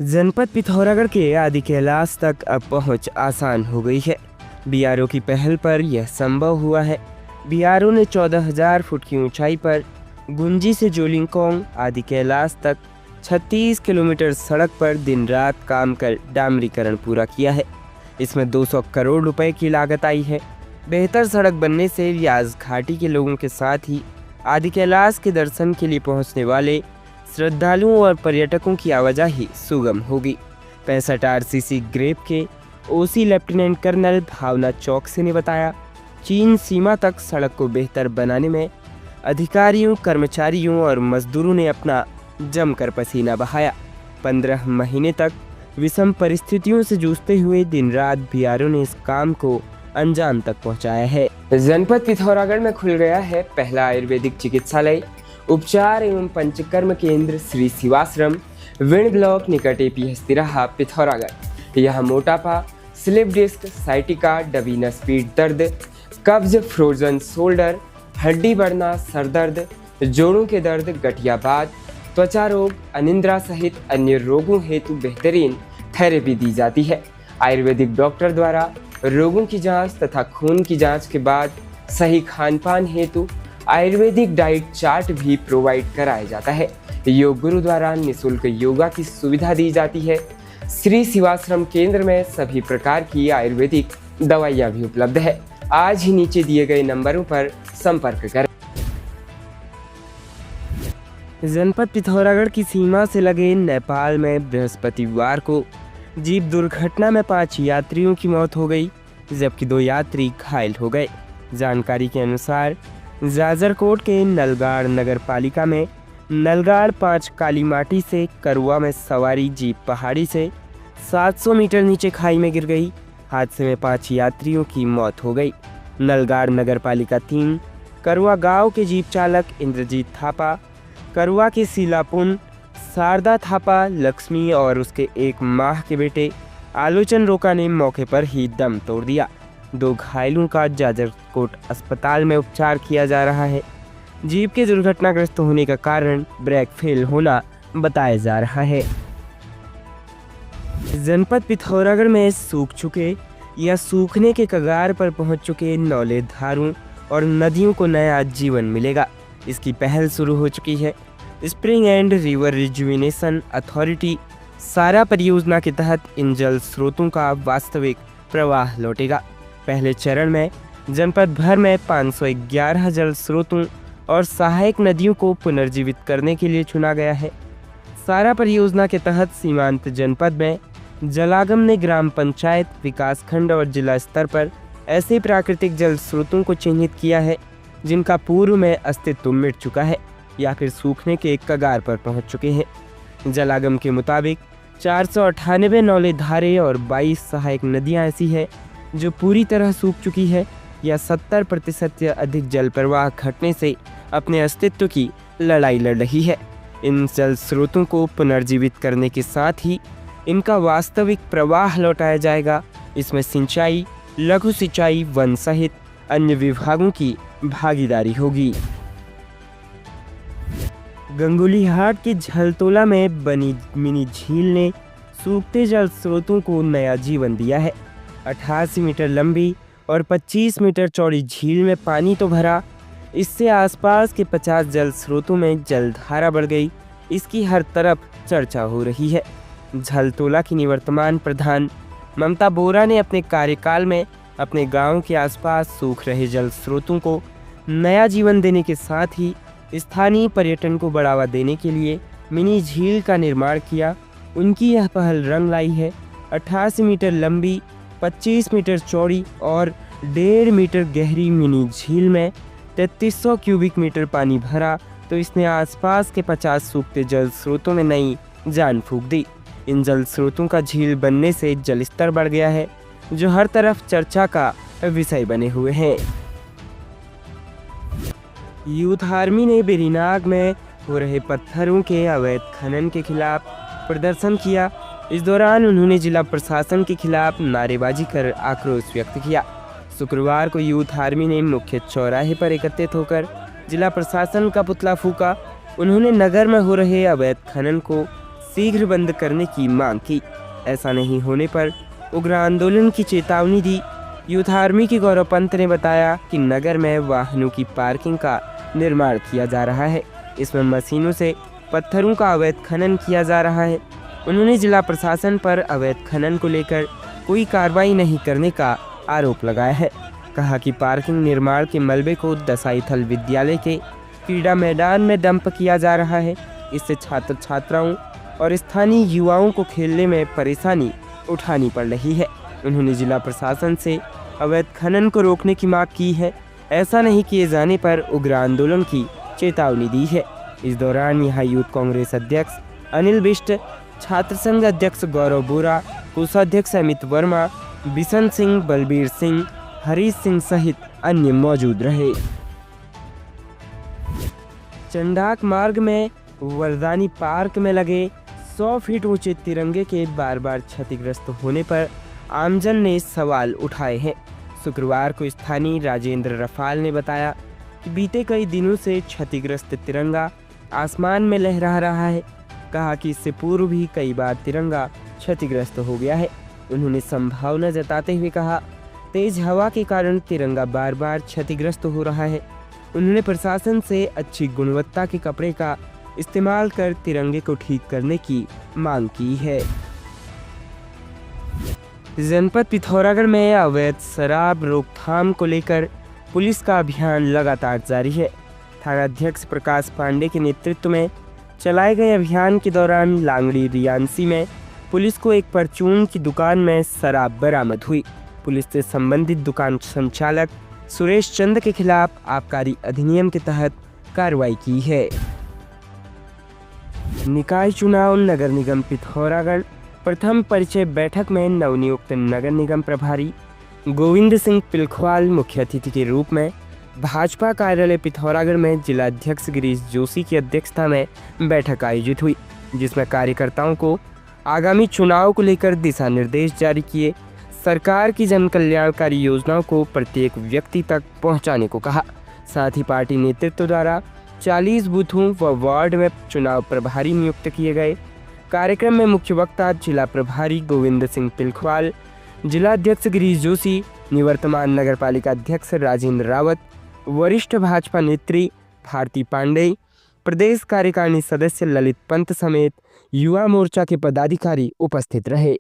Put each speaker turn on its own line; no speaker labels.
जनपद पिथौरागढ़ के आदि कैलाश तक अब पहुंच आसान हो गई है। बीआरओ की पहल पर यह संभव हुआ है। बीआरओ ने 14,000 फुट की ऊंचाई पर गुंजी से जोलिंगकोंग आदि कैलाश तक 36 किलोमीटर सड़क पर दिन रात काम कर डामरीकरण पूरा किया है। इसमें 200 करोड़ रुपए की लागत आई है। बेहतर सड़क बनने से व्यास घाटी के लोगों के साथ ही आदि कैलाश के दर्शन के लिए पहुंचने वाले श्रद्धालुओं और पर्यटकों की आवाजाही सुगम होगी। 65 आरसीसी ग्रेप के ओसी लेफ्टिनेंट कर्नल भावना चौकसी ने बताया, चीन सीमा तक सड़क को बेहतर बनाने में अधिकारियों, कर्मचारियों और मजदूरों ने अपना जमकर पसीना बहाया। 15 महीने तक विषम परिस्थितियों से जूझते हुए दिन रात बीआरओ ने इस काम को अंजाम तक पहुंचाया है। जनपद पिथौरागढ़ में खुल गया है पहला आयुर्वेदिक चिकित्सालय, उपचार एवं पंचकर्म केंद्र श्री शिवाश्रम, विण ब्लॉक निकट एपी हस्तिराहा पिथौरागढ़। यह मोटापा, स्लिप डिस्क, साइटिका, डबीनस पीठ दर्द, कब्ज, फ्रोजन शोल्डर, हड्डी बढ़ना, सर दर्द, जोड़ों के दर्द, गठियाबाद, त्वचा रोग, अनिद्रा सहित अन्य रोगों हेतु बेहतरीन थेरेपी दी जाती है। आयुर्वेदिक डॉक्टर द्वारा रोगों की जांच तथा खून की जांच के बाद सही खान पान हेतु आयुर्वेदिक डाइट चार्ट भी प्रोवाइड कराया जाता है। योग गुरु द्वारा निःशुल्क योगा की सुविधा दी जाती है। श्री शिवाश्रम केंद्र में सभी प्रकार की आयुर्वेदिक दवाइयाँ भी उपलब्ध है। आज ही नीचे दिए गए नंबरों पर संपर्क करें। जनपद पिथौरागढ़ की सीमा से लगे नेपाल में बृहस्पतिवार को जीप दुर्घटना में 5 यात्रियों की मौत हो गई, जबकि 2 यात्री घायल हो गए। जानकारी के अनुसार जाजरकोट के नलगाड़ नगर पालिका में नलगाड़ 5 कालीमाटी से करुआ में सवारी जीप पहाड़ी से 700 मीटर नीचे खाई में गिर गई। हादसे में 5 यात्रियों की मौत हो गई। नलगाड़ नगर पालिका 3 करुआ गांव के जीप चालक इंद्रजीत थापा, करुआ के सीलापुन शारदा थापा, लक्ष्मी और उसके 1 माह के बेटे आलोचन रोका ने मौके पर ही दम तोड़ दिया। 2 घायलों का जाजरकोट अस्पताल में उपचार किया जा रहा है। जीप के दुर्घटनाग्रस्त होने का कारण ब्रेक फेल होना बताया जा रहा है। जनपद पिथौरागढ़ में सूख चुके या सूखने के कगार पर पहुंच चुके नौले, धारों और नदियों को नया जीवन मिलेगा। इसकी पहल शुरू हो चुकी है। Spring and river rejuvenation authority सारा परियोजना के तहत इन जल स्रोतों का वास्तविक प्रवाह लौटेगा। पहले चरण में जनपद भर में 511 जल स्रोतों और सहायक नदियों को पुनर्जीवित करने के लिए चुना गया है। सारा परियोजना के तहत सीमांत जनपद में जलागम ने ग्राम पंचायत, विकासखंड और जिला स्तर पर ऐसे प्राकृतिक जल स्रोतों को चिन्हित किया है जिनका पूर्व में अस्तित्व मिट चुका है या फिर सूखने के कगार पर पहुंच चुके हैं। जलागम के मुताबिक 498 नौले धारे और 22 सहायक नदियां ऐसी है जो पूरी तरह सूख चुकी है या 70% या अधिक जल प्रवाह घटने से अपने अस्तित्व की लड़ाई लड़ रही है। इन जल स्रोतों को पुनर्जीवित करने के साथ ही इनका वास्तविक प्रवाह लौटाया जाएगा। इसमें सिंचाई, लघु सिंचाई, वन सहित अन्य विभागों की भागीदारी होगी। गंगुलीहाट के झलतोला में बनी मिनी झील ने सूखते जल स्रोतों को नया जीवन दिया है। 88 मीटर लंबी और 25 मीटर चौड़ी झील में पानी तो भरा, इससे आसपास के 50 जल स्रोतों में जलधारा बढ़ गई। इसकी हर तरफ चर्चा हो रही है। झलतोला की निवर्तमान प्रधान ममता बोरा ने अपने कार्यकाल में अपने गांव के आसपास सूख रहे जल स्रोतों को नया जीवन देने के साथ ही स्थानीय पर्यटन को बढ़ावा देने के लिए मिनी झील का निर्माण किया। उनकी यह पहल रंग लाई है। 88 मीटर लंबी, 25 मीटर चौड़ी और 1.5 मीटर गहरी मिनी झील में 3300 क्यूबिक मीटर पानी भरा तो इसने आसपास के 50 सूखते जल स्रोतों में नई जान फूंक दी। इन जल स्रोतों का झील बनने से जलस्तर बढ़ गया है जो हर तरफ चर्चा का विषय बने हुए हैं। यूथ आर्मी ने बेरीनाग में हो रहे पत्थरों के अवैध खनन के खिलाफ प्रदर्शन किया। इस दौरान उन्होंने जिला प्रशासन के खिलाफ नारेबाजी कर आक्रोश व्यक्त किया। शुक्रवार को यूथ आर्मी ने मुख्य चौराहे पर एकत्रित होकर जिला प्रशासन का पुतला फूंका। उन्होंने नगर में हो रहे अवैध खनन को शीघ्र बंद करने की मांग की। ऐसा नहीं होने पर उग्र आंदोलन की चेतावनी दी। यूथ आर्मी के गौरव पंत ने बताया कि नगर में वाहनों की पार्किंग का निर्माण किया जा रहा है। इसमें मशीनों से पत्थरों का अवैध खनन किया जा रहा है। उन्होंने जिला प्रशासन पर अवैध खनन को लेकर कोई कार्रवाई नहीं करने का आरोप लगाया है। कहा कि पार्किंग निर्माण के मलबे को दसाईथल विद्यालय के क्रीड़ा मैदान में डंप किया जा रहा है। इससे छात्र छात्राओं और स्थानीय युवाओं को खेलने में परेशानी उठानी पड़ रही है। उन्होंने जिला प्रशासन से अवैध खनन को रोकने की मांग की है। ऐसा नहीं किए जाने पर उग्र आंदोलन की चेतावनी दी है। इस दौरान यहाँ यूथ कांग्रेस अध्यक्ष अनिल बिष्ट, छात्र संघ अध्यक्ष गौरव बोरा, कोषाध्यक्ष अमित वर्मा, बिशन सिंह, बलबीर सिंह, हरीश सिंह सहित अन्य मौजूद रहे। चंडाक मार्ग में वरदानी पार्क में लगे 100 फीट ऊंचे तिरंगे के बार बार क्षतिग्रस्त होने पर आमजन ने सवाल उठाए हैं। शुक्रवार को स्थानीय राजेंद्र रफाल ने बताया कि बीते कई दिनों से क्षतिग्रस्त तिरंगा आसमान में लहरा रहा है। कहा कि इससे पूर्व भी कई बार तिरंगा क्षतिग्रस्त हो गया है। उन्होंने संभावना जताते हुए कहा, तेज हवा के कारण तिरंगा बार बार क्षतिग्रस्त हो रहा है। उन्होंने प्रशासन से अच्छी गुणवत्ता के कपड़े का इस्तेमाल कर तिरंगे को ठीक करने की मांग की है। जनपद पिथौरागढ़ में अवैध शराब रोकथाम को लेकर पुलिस का अभियान लगातार जारी है। थानाध्यक्ष प्रकाश पांडे के नेतृत्व में चलाए गए अभियान के दौरान लांगड़ी रियांसी में पुलिस को एक परचून की दुकान में शराब बरामद हुई। पुलिस ने संबंधित दुकान संचालक सुरेश चंद के खिलाफ आबकारी अधिनियम के तहत कार्रवाई की है। निकाय चुनाव नगर निगम पिथौरागढ़ प्रथम परिचय बैठक में नवनियुक्त नगर निगम प्रभारी गोविंद सिंह पिलखवाल मुख्य अतिथि के रूप में भाजपा कार्यालय पिथौरागढ़ में जिलाध्यक्ष गिरीश जोशी की अध्यक्षता में बैठक आयोजित हुई, जिसमें कार्यकर्ताओं को आगामी चुनाव को लेकर दिशा निर्देश जारी किए। सरकार की जन कल्याणकारी योजनाओं को प्रत्येक व्यक्ति तक पहुंचाने को कहा। साथ ही पार्टी नेतृत्व द्वारा 40 बूथों व वार्ड में चुनाव प्रभारी नियुक्त किए गए। कार्यक्रम में मुख्य वक्ता जिला प्रभारी गोविंद सिंह पिलखवाल, जिलाध्यक्ष गिरीश जोशी, निवर्तमान नगरपालिका अध्यक्ष राजेंद्र रावत, वरिष्ठ भाजपा नेत्री भारती पांडे, प्रदेश कार्यकारिणी सदस्य ललित पंत समेत युवा मोर्चा के पदाधिकारी उपस्थित रहे।